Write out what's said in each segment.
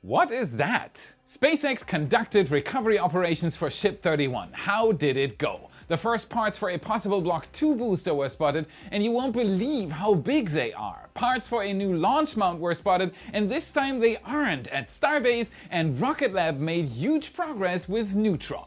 What is that? SpaceX conducted recovery operations for Ship 31. How did it go? The first parts for a possible Block 2 booster were spotted, and you won't believe how big they are. Parts for a new launch mount were spotted, and this time they aren't at Starbase, and Rocketlab made huge progress with Neutron.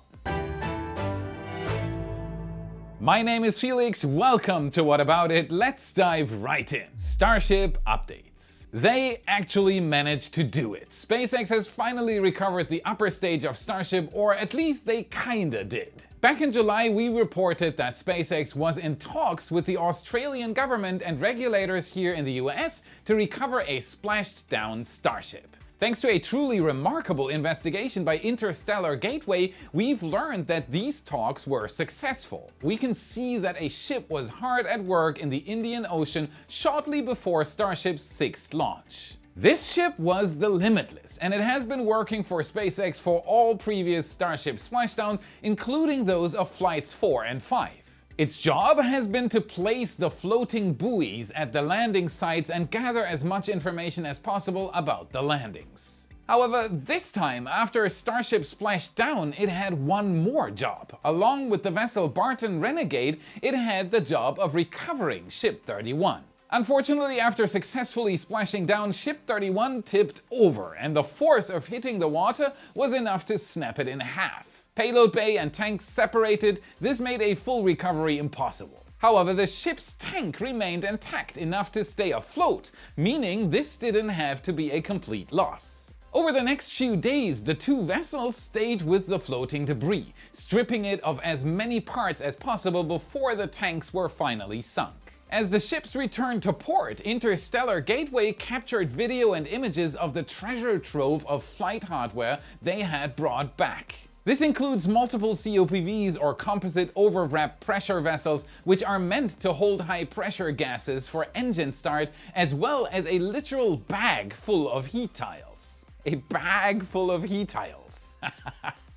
My name is Felix, welcome to What About It, let's dive right in. Starship updates. They actually managed to do it. SpaceX has finally recovered the upper stage of Starship, or at least they kinda did. Back in July, we reported that SpaceX was in talks with the Australian government and regulators here in the US to recover a splashed down Starship. Thanks to a truly remarkable investigation by Interstellar Gateway, we've learned that these talks were successful. We can see that a ship was hard at work in the Indian Ocean shortly before Starship's sixth launch. This ship was the Limitless, and it has been working for SpaceX for all previous Starship splashdowns, including those of Flights 4 and 5. Its job has been to place the floating buoys at the landing sites and gather as much information as possible about the landings. However, this time, after Starship splashed down, it had one more job. Along with the vessel Barton Renegade, it had the job of recovering Ship 31. Unfortunately, after successfully splashing down, Ship 31 tipped over, and the force of hitting the water was enough to snap it in half. Payload bay and tanks separated, this made a full recovery impossible. However, the ship's tank remained intact enough to stay afloat, meaning this didn't have to be a complete loss. Over the next few days, the two vessels stayed with the floating debris, stripping it of as many parts as possible before the tanks were finally sunk. As the ships returned to port, Interstellar Gateway captured video and images of the treasure trove of flight hardware they had brought back. This includes multiple COPVs or composite overwrap pressure vessels, which are meant to hold high pressure gases for engine start, as well as a literal bag full of heat tiles. A bag full of heat tiles.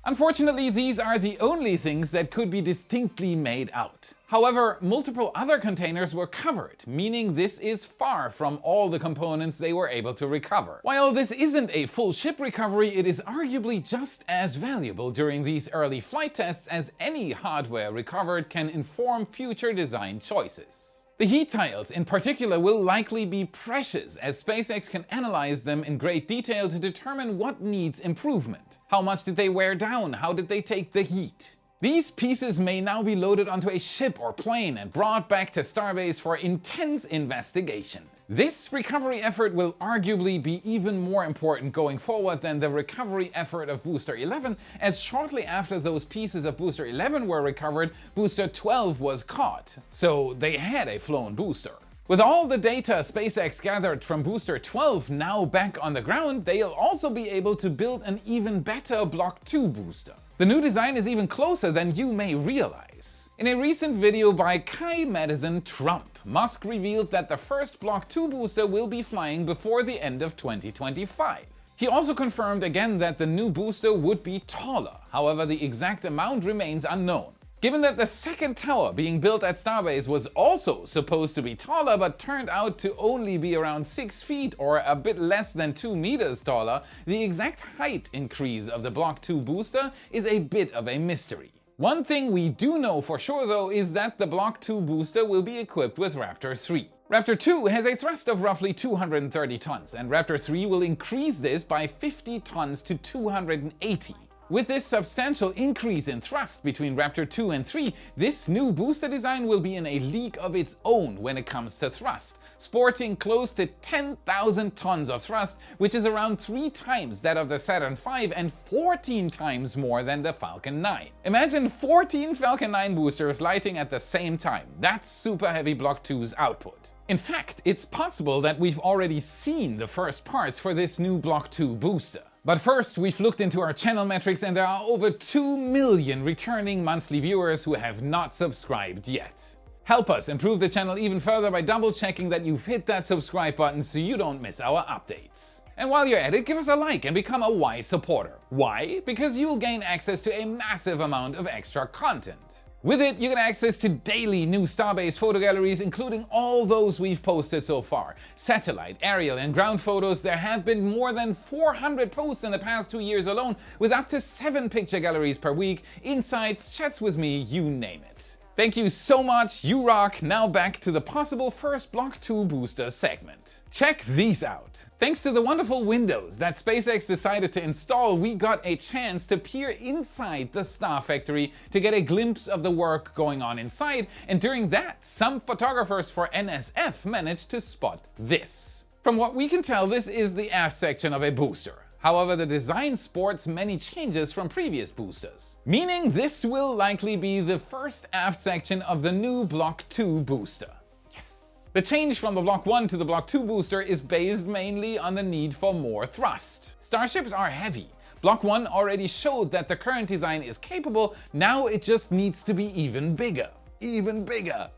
Unfortunately, these are the only things that could be distinctly made out. However, multiple other containers were covered, meaning this is far from all the components they were able to recover. While this isn't a full ship recovery, it is arguably just as valuable during these early flight tests, as any hardware recovered can inform future design choices. The heat tiles in particular will likely be precious, as SpaceX can analyze them in great detail to determine what needs improvement. How much did they wear down? How did they take the heat? These pieces may now be loaded onto a ship or plane and brought back to Starbase for intense investigation. This recovery effort will arguably be even more important going forward than the recovery effort of Booster 11, as shortly after those pieces of Booster 11 were recovered, Booster 12 was caught, so they had a flown booster. With all the data SpaceX gathered from Booster 12 now back on the ground, they'll also be able to build an even better Block 2 booster. The new design is even closer than you may realize. In a recent video by Kai Madison Trump, Musk revealed that the first Block 2 booster will be flying before the end of 2025. He also confirmed again that the new booster would be taller, however the exact amount remains unknown. Given that the second tower being built at Starbase was also supposed to be taller but turned out to only be around 6 feet or a bit less than 2 meters taller, the exact height increase of the Block 2 booster is a bit of a mystery. One thing we do know for sure though is that the Block 2 booster will be equipped with Raptor 3. Raptor 2 has a thrust of roughly 230 tons, and Raptor 3 will increase this by 50 tons to 280. With this substantial increase in thrust between Raptor 2 and 3, this new booster design will be in a league of its own when it comes to thrust, sporting close to 10,000 tons of thrust, which is around 3 times that of the Saturn V and 14 times more than the Falcon 9. Imagine 14 Falcon 9 boosters lighting at the same time. That's Super Heavy Block 2's output. In fact, it's possible that we've already seen the first parts for this new Block 2 booster. But first, we've looked into our channel metrics, and there are over 2 million returning monthly viewers who have not subscribed yet. Help us improve the channel even further by double checking that you've hit that subscribe button so you don't miss our updates. And while you're at it, give us a like and become a wise supporter. Why? Because you'll gain access to a massive amount of extra content. With it, you get access to daily new Starbase photo galleries, including all those we've posted so far. Satellite, aerial and ground photos. There have been more than 400 posts in the past 2 years alone, with up to 7 picture galleries per week, insights, chats with me, you name it. Thank you so much, you rock. Now back to the possible first Block 2 booster segment. Check these out. Thanks to the wonderful windows that SpaceX decided to install, we got a chance to peer inside the Star Factory to get a glimpse of the work going on inside, and during that, some photographers for NSF managed to spot this. From what we can tell, this is the aft section of a booster. However, the design sports many changes from previous boosters, meaning this will likely be the first aft section of the new Block 2 booster. Yes! The change from the Block 1 to the Block 2 booster is based mainly on the need for more thrust. Starships are heavy. Block 1 already showed that the current design is capable, now it just needs to be even bigger. Even bigger!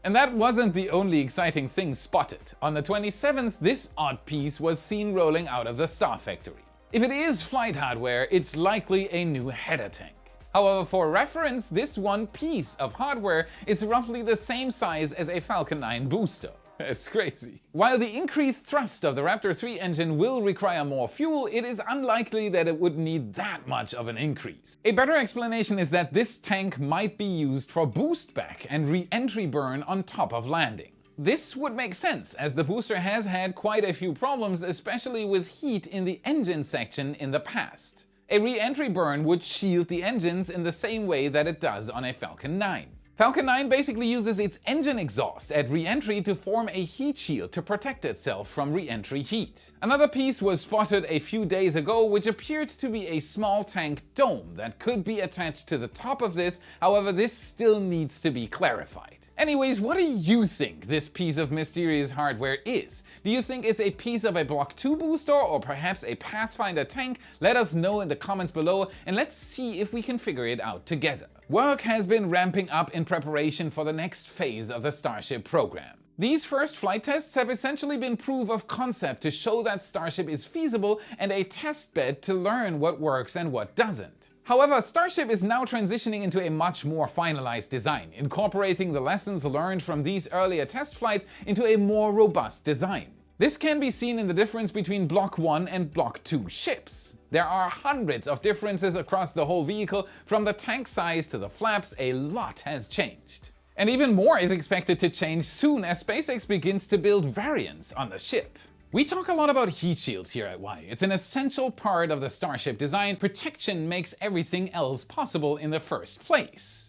And that wasn't the only exciting thing spotted. On the 27th, this odd piece was seen rolling out of the Star Factory. If it is flight hardware, it's likely a new header tank. However, for reference, this one piece of hardware is roughly the same size as a Falcon 9 booster. It's crazy. While the increased thrust of the Raptor 3 engine will require more fuel, it is unlikely that it would need that much of an increase. A better explanation is that this tank might be used for boost back and re-entry burn on top of landing. This would make sense, as the booster has had quite a few problems, especially with heat in the engine section in the past. A re-entry burn would shield the engines in the same way that it does on a Falcon 9. Falcon 9 basically uses its engine exhaust at re-entry to form a heat shield to protect itself from re-entry heat. Another piece was spotted a few days ago, which appeared to be a small tank dome that could be attached to the top of this. However, this still needs to be clarified. Anyways, what do you think this piece of mysterious hardware is? Do you think it's a piece of a Block 2 booster or perhaps a Pathfinder tank? Let us know in the comments below and let's see if we can figure it out together. Work has been ramping up in preparation for the next phase of the Starship program. These first flight tests have essentially been proof of concept to show that Starship is feasible and a test bed to learn what works and what doesn't. However, Starship is now transitioning into a much more finalized design, incorporating the lessons learned from these earlier test flights into a more robust design. This can be seen in the difference between Block 1 and Block 2 ships. There are hundreds of differences across the whole vehicle, from the tank size to the flaps. A lot has changed. And even more is expected to change soon as SpaceX begins to build variants on the ship. We talk a lot about heat shields here at Y. It's an essential part of the Starship design. Protection makes everything else possible in the first place.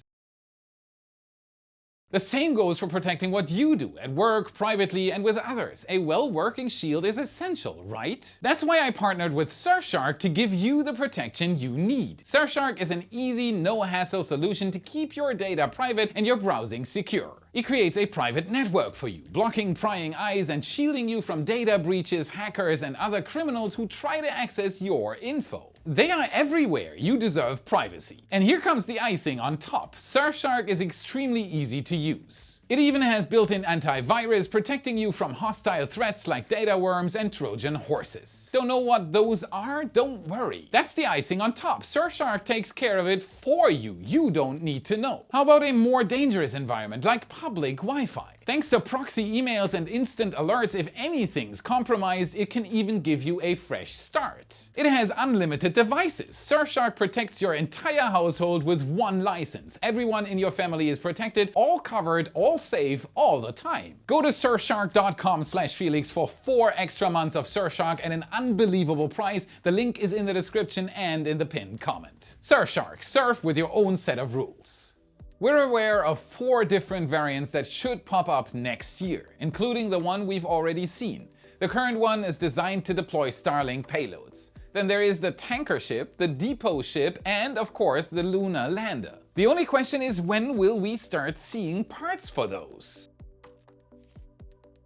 The same goes for protecting what you do at work, privately, and with others. A well-working shield is essential, right? That's why I partnered with Surfshark to give you the protection you need. Surfshark is an easy, no-hassle solution to keep your data private and your browsing secure. It creates a private network for you, blocking prying eyes and shielding you from data breaches, hackers, and other criminals who try to access your info. They are everywhere. You deserve privacy. And here comes the icing on top. Surfshark is extremely easy to use. It even has built-in antivirus, protecting you from hostile threats like data worms and Trojan horses. Don't know what those are? Don't worry. That's the icing on top. Surfshark takes care of it for you. You don't need to know. How about a more dangerous environment like public Wi-Fi? Thanks to proxy emails and instant alerts, if anything's compromised, it can even give you a fresh start. It has unlimited devices. Surfshark protects your entire household with one license. Everyone in your family is protected, all covered, all safe, all the time. Go to surfshark.com/Felix for 4 extra months of Surfshark at an unbelievable price. The link is in the description and in the pinned comment. Surfshark, surf with your own set of rules. We're aware of 4 different variants that should pop up next year, including the one we've already seen. The current one is designed to deploy Starlink payloads. Then there is the tanker ship, the depot ship, and of course the lunar lander. The only question is, when will we start seeing parts for those?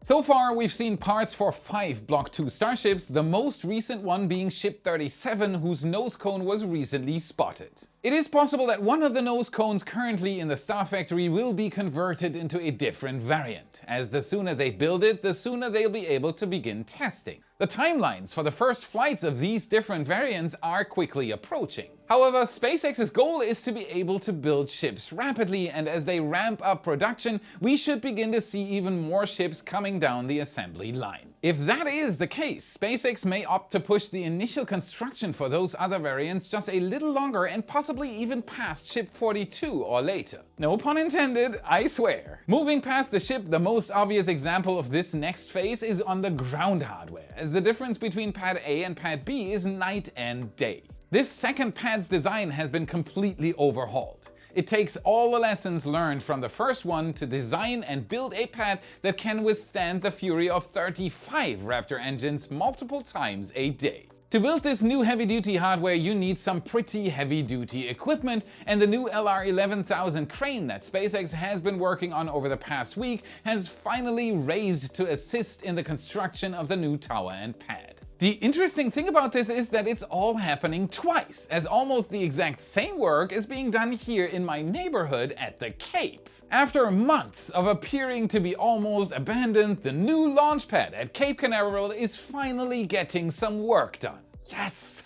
So far, we've seen parts for 5 Block 2 starships, the most recent one being Ship 37, whose nose cone was recently spotted. It is possible that one of the nose cones currently in the Star Factory will be converted into a different variant, as the sooner they build it, the sooner they'll be able to begin testing. The timelines for the first flights of these different variants are quickly approaching. However, SpaceX's goal is to be able to build ships rapidly, and as they ramp up production, we should begin to see even more ships coming down the assembly line. If that is the case, SpaceX may opt to push the initial construction for those other variants just a little longer and possibly even past Ship 42 or later. No pun intended, I swear. Moving past the ship, the most obvious example of this next phase is on the ground hardware, as the difference between Pad A and Pad B is night and day. This second pad's design has been completely overhauled. It takes all the lessons learned from the first one to design and build a pad that can withstand the fury of 35 Raptor engines multiple times a day. To build this new heavy-duty hardware, you need some pretty heavy-duty equipment, and the new LR11000 crane that SpaceX has been working on over the past week has finally raised to assist in the construction of the new tower and pad. The interesting thing about this is that it's all happening twice, as almost the exact same work is being done here in my neighborhood at the Cape. After months of appearing to be almost abandoned, the new launch pad at Cape Canaveral is finally getting some work done. Yes!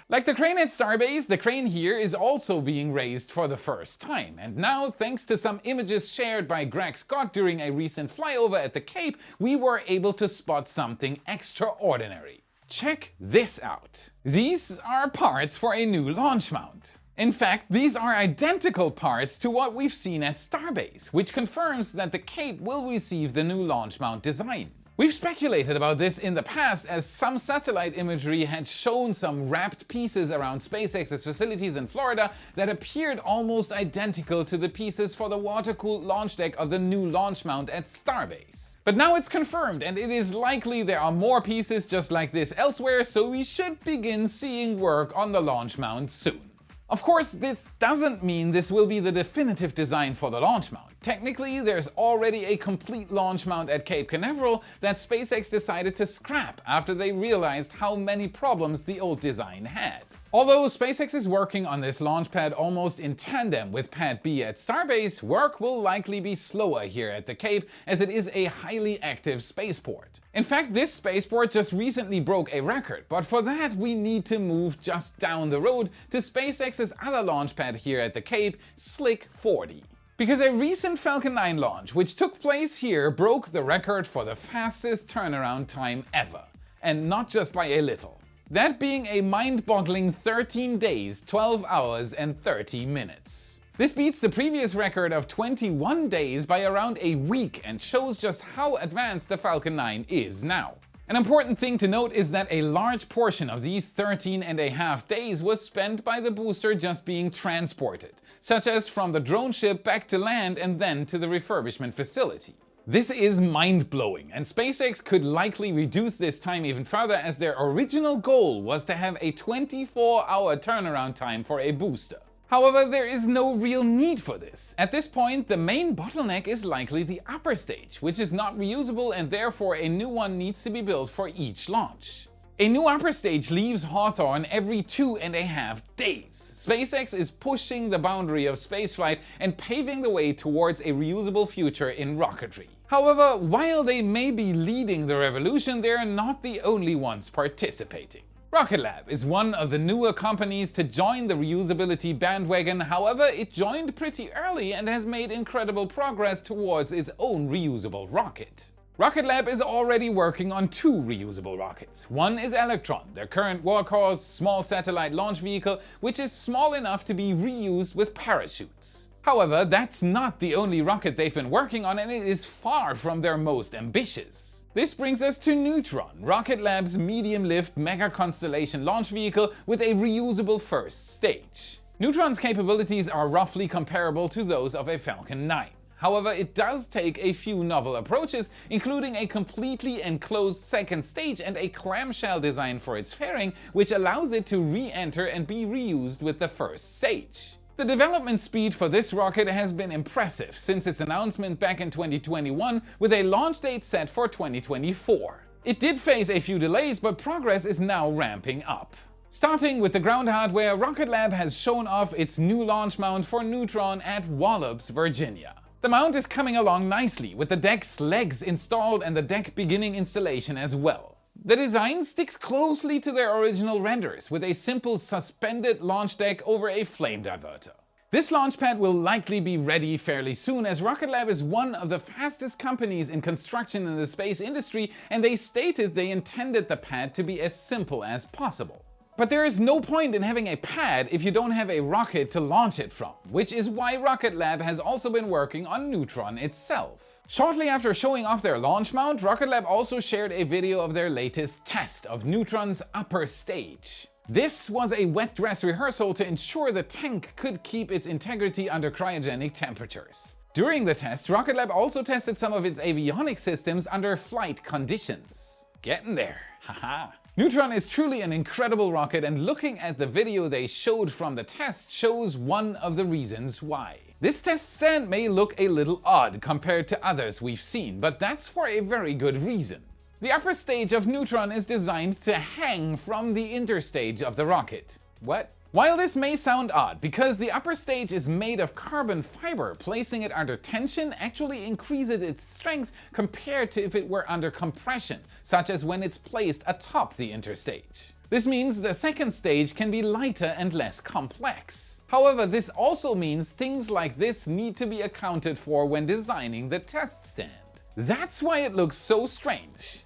Like the crane at Starbase, the crane here is also being raised for the first time, and now, thanks to some images shared by Greg Scott during a recent flyover at the Cape, we were able to spot something extraordinary. Check this out. These are parts for a new launch mount. In fact, these are identical parts to what we've seen at Starbase, which confirms that the Cape will receive the new launch mount design. We've speculated about this in the past, as some satellite imagery had shown some wrapped pieces around SpaceX's facilities in Florida that appeared almost identical to the pieces for the water-cooled launch deck of the new launch mount at Starbase. But now it's confirmed, and it is likely there are more pieces just like this elsewhere, so we should begin seeing work on the launch mount soon. Of course, this doesn't mean this will be the definitive design for the launch mount. Technically, there's already a complete launch mount at Cape Canaveral that SpaceX decided to scrap after they realized how many problems the old design had. Although SpaceX is working on this launch pad almost in tandem with Pad B at Starbase, work will likely be slower here at the Cape, as it is a highly active spaceport. In fact, this spaceport just recently broke a record, but for that we need to move just down the road to SpaceX's other launch pad here at the Cape, Slick 40. Because a recent Falcon 9 launch, which took place here, broke the record for the fastest turnaround time ever. And not just by a little. That being a mind-boggling 13 days, 12 hours and 30 minutes. This beats the previous record of 21 days by around a week and shows just how advanced the Falcon 9 is now. An important thing to note is that a large portion of these 13.5 days was spent by the booster just being transported, such as from the drone ship back to land and then to the refurbishment facility. This is mind-blowing, and SpaceX could likely reduce this time even further, as their original goal was to have a 24-hour turnaround time for a booster. However, there is no real need for this. At this point, the main bottleneck is likely the upper stage, which is not reusable, and therefore a new one needs to be built for each launch. A new upper stage leaves Hawthorne every 2.5 days. SpaceX is pushing the boundary of spaceflight and paving the way towards a reusable future in rocketry. However, while they may be leading the revolution, they are not the only ones participating. Rocketlab is one of the newer companies to join the reusability bandwagon. However, it joined pretty early and has made incredible progress towards its own reusable rocket. Rocketlab is already working on 2 reusable rockets. One is Electron, their current workhorse small satellite launch vehicle, which is small enough to be reused with parachutes. However, that's not the only rocket they've been working on, and it is far from their most ambitious. This brings us to Neutron, Rocketlab's medium-lift mega-constellation launch vehicle with a reusable first stage. Neutron's capabilities are roughly comparable to those of a Falcon 9. However, it does take a few novel approaches, including a completely enclosed second stage and a clamshell design for its fairing, which allows it to re-enter and be reused with the first stage. The development speed for this rocket has been impressive since its announcement back in 2021, with a launch date set for 2024. It did face a few delays, but progress is now ramping up. Starting with the ground hardware, Rocketlab has shown off its new launch mount for Neutron at Wallops, Virginia. The mount is coming along nicely, with the deck's legs installed and the deck beginning installation as well. The design sticks closely to their original renders, with a simple suspended launch deck over a flame diverter. This launch pad will likely be ready fairly soon, as Rocketlab is one of the fastest companies in construction in the space industry, and they stated they intended the pad to be as simple as possible. But there is no point in having a pad if you don't have a rocket to launch it from, which is why Rocketlab has also been working on Neutron itself. Shortly after showing off their launch mount, Rocketlab also shared a video of their latest test of Neutron's upper stage. This was a wet dress rehearsal to ensure the tank could keep its integrity under cryogenic temperatures. During the test, Rocketlab also tested some of its avionics systems under flight conditions. Getting there, haha. Neutron is truly an incredible rocket, and looking at the video they showed from the test shows one of the reasons why. This test stand may look a little odd compared to others we've seen, but that's for a very good reason. The upper stage of Neutron is designed to hang from the interstage of the rocket. What? While this may sound odd, because the upper stage is made of carbon fiber, placing it under tension actually increases its strength compared to if it were under compression, such as when it's placed atop the interstage. This means the second stage can be lighter and less complex. However, this also means things like this need to be accounted for when designing the test stand. That's why it looks so strange.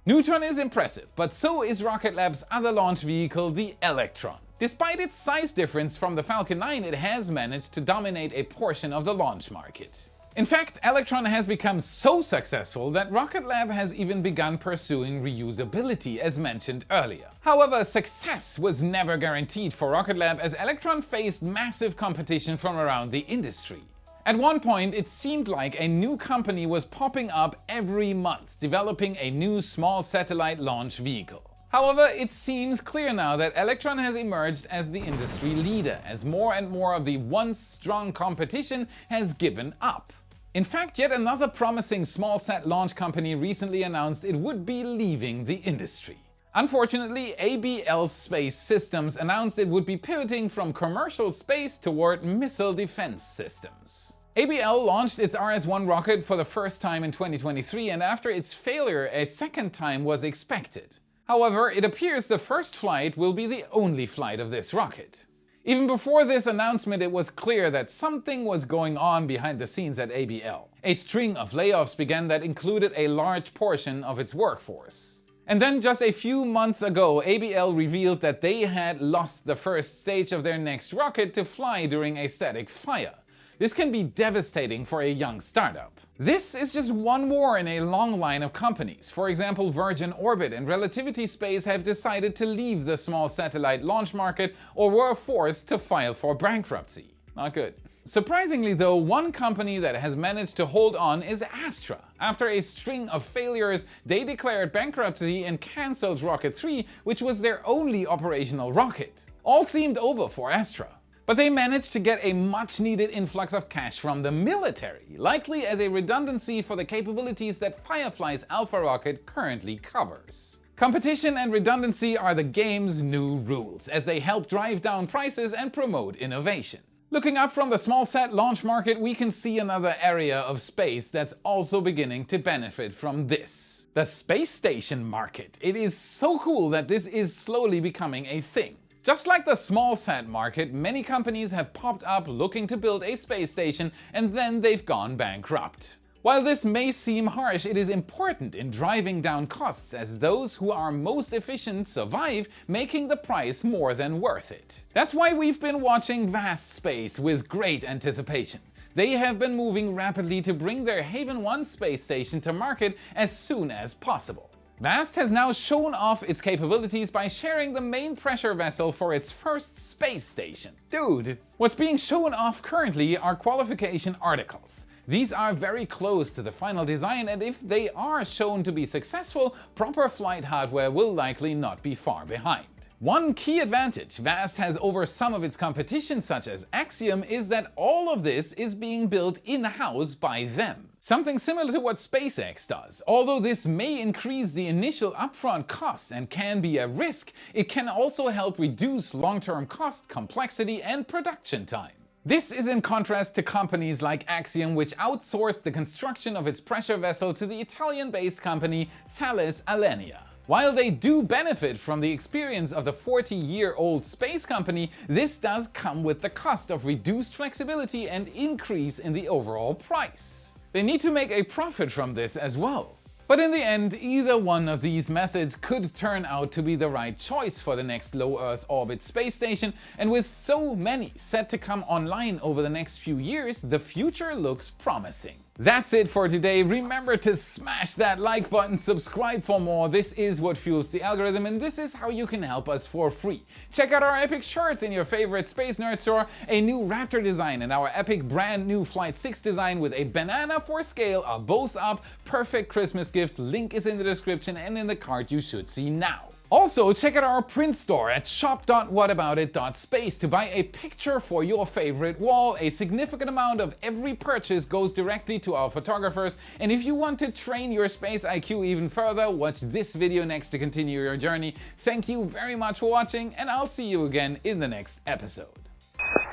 Neutron is impressive, but so is Rocketlab's other launch vehicle, the Electron. Despite its size difference from the Falcon 9, it has managed to dominate a portion of the launch market. In fact, Electron has become so successful that Rocketlab has even begun pursuing reusability, as mentioned earlier. However, success was never guaranteed for Rocketlab, as Electron faced massive competition from around the industry. At one point, it seemed like a new company was popping up every month, developing a new small satellite launch vehicle. However, it seems clear now that Electron has emerged as the industry leader, as more and more of the once strong competition has given up. In fact, yet another promising small-sat launch company recently announced it would be leaving the industry. Unfortunately, ABL Space Systems announced it would be pivoting from commercial space toward missile defense systems. ABL launched its RS-1 rocket for the first time in 2023, and after its failure, a second time was expected. However, it appears the first flight will be the only flight of this rocket. Even before this announcement, it was clear that something was going on behind the scenes at ABL. A string of layoffs began that included a large portion of its workforce. And then just a few months ago, ABL revealed that they had lost the first stage of their next rocket to fly during a static fire. This can be devastating for a young startup. This is just one more in a long line of companies. For example, Virgin Orbit and Relativity Space have decided to leave the small satellite launch market or were forced to file for bankruptcy. Not good. Surprisingly though, one company that has managed to hold on is Astra. After a string of failures, they declared bankruptcy and cancelled Rocket 3, which was their only operational rocket. All seemed over for Astra. But they managed to get a much-needed influx of cash from the military, likely as a redundancy for the capabilities that Firefly's Alpha rocket currently covers. Competition and redundancy are the game's new rules, as they help drive down prices and promote innovation. Looking up from the small-sat launch market, we can see another area of space that's also beginning to benefit from this. The space station market. It is so cool that this is slowly becoming a thing. Just like the small-sat market, many companies have popped up looking to build a space station and then they've gone bankrupt. While this may seem harsh, it is important in driving down costs, as those who are most efficient survive, making the price more than worth it. That's why we've been watching Vast Space with great anticipation. They have been moving rapidly to bring their Haven 1 space station to market as soon as possible. Vast has now shown off its capabilities by sharing the main pressure vessel for its first space station. Dude, what's being shown off currently are qualification articles. These are very close to the final design, and if they are shown to be successful, proper flight hardware will likely not be far behind. One key advantage Vast has over some of its competition, such as Axiom, is that all of this is being built in-house by them. Something similar to what SpaceX does. Although this may increase the initial upfront cost and can be a risk, it can also help reduce long-term cost, complexity, and production time. This is in contrast to companies like Axiom, which outsourced the construction of its pressure vessel to the Italian-based company Thales Alenia. While they do benefit from the experience of the 40-year-old space company, this does come with the cost of reduced flexibility and increase in the overall price. They need to make a profit from this as well. But in the end, either one of these methods could turn out to be the right choice for the next low Earth orbit space station, and with so many set to come online over the next few years, the future looks promising. That's it for today. Remember to smash that like button, subscribe for more. This is what fuels the algorithm, and this is how you can help us for free. Check out our epic shirts in your favorite Space Nerd store, a new Raptor design, and our epic brand new Flight 6 design with a banana for scale are both up. Perfect Christmas gift. Link is in the description and in the card you should see now. Also, check out our print store at shop.whataboutit.space to buy a picture for your favorite wall. A significant amount of every purchase goes directly to our photographers, and if you want to train your space IQ even further, watch this video next to continue your journey. Thank you very much for watching, and I'll see you again in the next episode.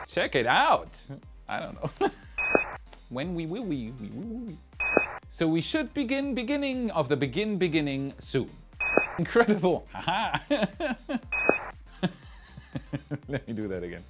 Check it out! I don't know. When we will. So we should beginning of the beginning soon. Incredible! Haha! Let me do that again.